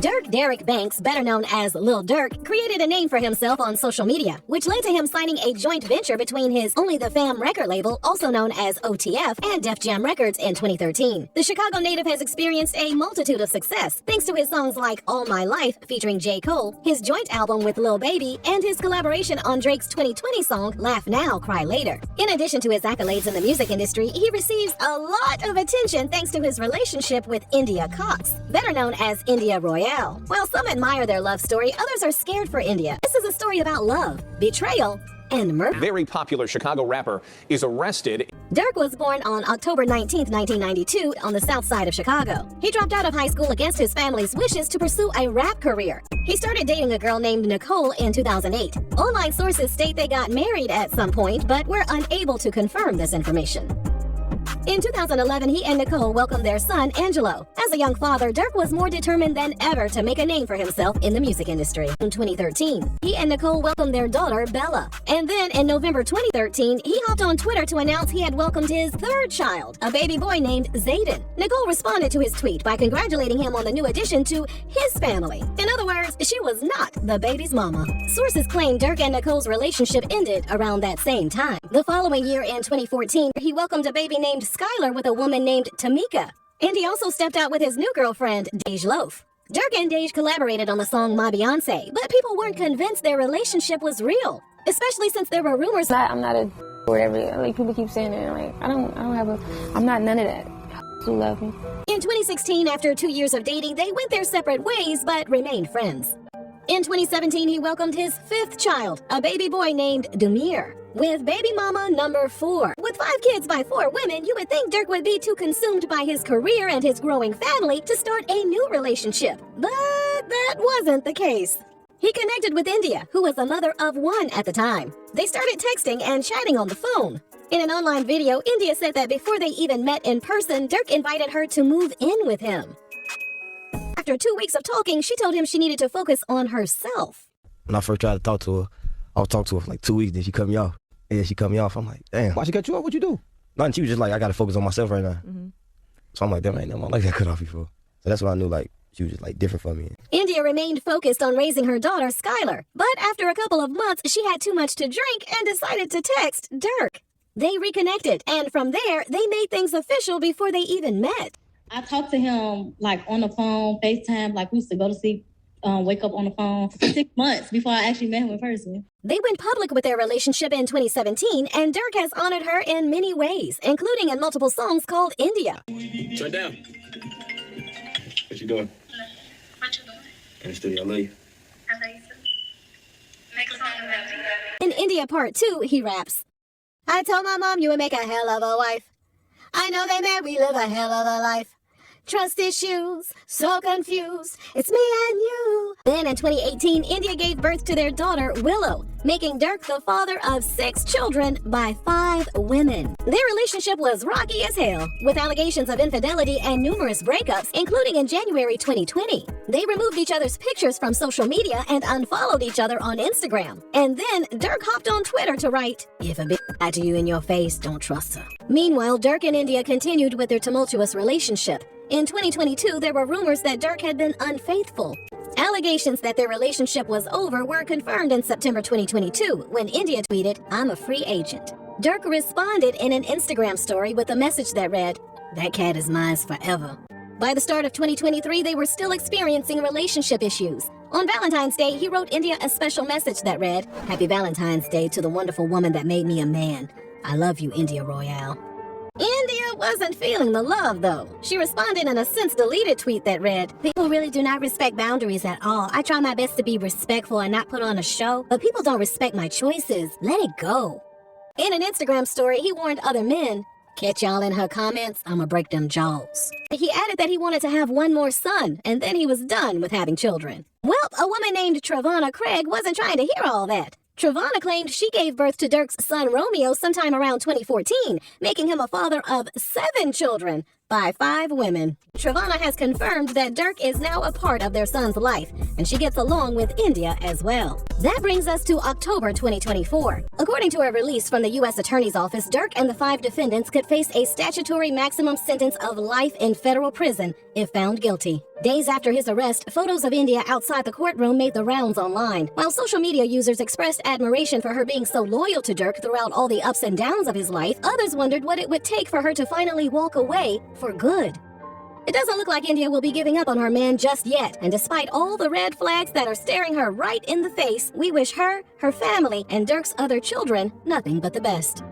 Durk Derek Banks, better known as Lil Durk, created a name for himself on social media, which led to him signing a joint venture between his Only the Fam record label, also known as OTF, and Def Jam Records in 2013. The Chicago native has experienced a multitude of success, thanks to his songs like All My Life featuring J. Cole, his joint album with Lil Baby, and his collaboration on Drake's 2020 song Laugh Now, Cry Later. In addition to his accolades in the music industry, he receives a lot of attention thanks to his relationship with India Cox, better known as India Royale. While some admire their love story, others are scared for India. This is a story about love, betrayal, and murder. Very popular Chicago rapper is arrested. Durk was born on October 19, 1992, on the south side of Chicago. He dropped out of high school against his family's wishes to pursue a rap career. He started dating a girl named Nicole in 2008. Online sources state they got married at some point, but were unable to confirm this information. In 2011, he and Nicole welcomed their son, Angelo. As a young father, Durk was more determined than ever to make a name for himself in the music industry. In 2013, he and Nicole welcomed their daughter, Bella. And then in November 2013, he hopped on Twitter to announce he had welcomed his third child, a baby boy named Zayden. Nicole responded to his tweet by congratulating him on the new addition to his family. In other words, she was not the baby's mama. Sources claim Durk and Nicole's relationship ended around that same time. The following year, in 2014, he welcomed a baby named Skylar with a woman named Tamika. And he also stepped out with his new girlfriend, Dej Loaf. Durk and Dej collaborated on the song My Beyonce, but people weren't convinced their relationship was real, especially since there were rumors. I'm not a whatever, like people keep saying it, like I'm not none of that. Who love me. In 2016, after 2 years of dating, they went their separate ways, but remained friends. In 2017, he welcomed his fifth child, a baby boy named Demir, with baby mama number 4. With 5 kids by 4 women, you would think Durk would be too consumed by his career and his growing family to start a new relationship. But that wasn't the case. He connected with India, who was a mother of 1 at the time. They started texting and chatting on the phone. In an online video, India said that before they even met in person, Durk invited her to move in with him. After 2 weeks of talking, she told him she needed to focus on herself. When I first tried to talk to her, I was talking to her for like 2 weeks, then she cut me off. Yeah, she cut me off. I'm like, damn. Why she cut you off? What'd you do? Nothing. She was just like, I gotta focus on myself right now. So I'm like, damn, I ain't never like that cut off before. So that's when I knew like she was just like different from me. India remained focused on raising her daughter, Skylar. But after a couple of months, she had too much to drink and decided to text Durk. They reconnected, and from there, they made things official before they even met. I talked to him like on the phone, FaceTime, like we used to go to sleep, wake up on the phone for 6 months before I actually met him in person. They went public with their relationship in 2017, and Durk has honored her in many ways, including in multiple songs called India. Turn down. What you doing? What you doing? In the studio, I love you. I love you too. Make a song about me. In India Part 2, he raps, I told my mom you would make a hell of a wife. I know they mad we live a hell of a life. Trust issues, so confused, it's me and you. Then in 2018, India gave birth to their daughter, Willow, making Durk the father of 6 children by 5 women. Their relationship was rocky as hell, with allegations of infidelity and numerous breakups, including in January 2020. They removed each other's pictures from social media and unfollowed each other on Instagram. And then Durk hopped on Twitter to write, if a bitch lied to you in your face, don't trust her. Meanwhile, Durk and India continued with their tumultuous relationship. In 2022, there were rumors that Durk had been unfaithful. Allegations that their relationship was over were confirmed in September 2022 when India tweeted, I'm a free agent. Durk responded in an Instagram story with a message that read, that cat is mine forever. By the start of 2023, they were still experiencing relationship issues. On Valentine's Day, he wrote India a special message that read, Happy Valentine's Day to the wonderful woman that made me a man. I love you, India Royale. India wasn't feeling the love, though. She responded in a since-deleted tweet that read, People really do not respect boundaries at all. I try my best to be respectful and not put on a show, but people don't respect my choices. Let it go. In an Instagram story, he warned other men, catch y'all in her comments, I'ma break them jaws. He added that he wanted to have 1 more son, and then he was done with having children. Well, a woman named Trevonna Craig wasn't trying to hear all that. Trevonna claimed she gave birth to Durk's son Romeo sometime around 2014, making him a father of 7 children by 5 women. Trevonna has confirmed that Durk is now a part of their son's life, and she gets along with India as well. That brings us to October 2024. According to a release from the U.S. Attorney's Office, Durk and the 5 defendants could face a statutory maximum sentence of life in federal prison if found guilty. Days after his arrest, photos of India outside the courtroom made the rounds online. While social media users expressed admiration for her being so loyal to Durk throughout all the ups and downs of his life, others wondered what it would take for her to finally walk away for good. It doesn't look like India will be giving up on her man just yet, and despite all the red flags that are staring her right in the face, we wish her, her family, and Durk's other children nothing but the best.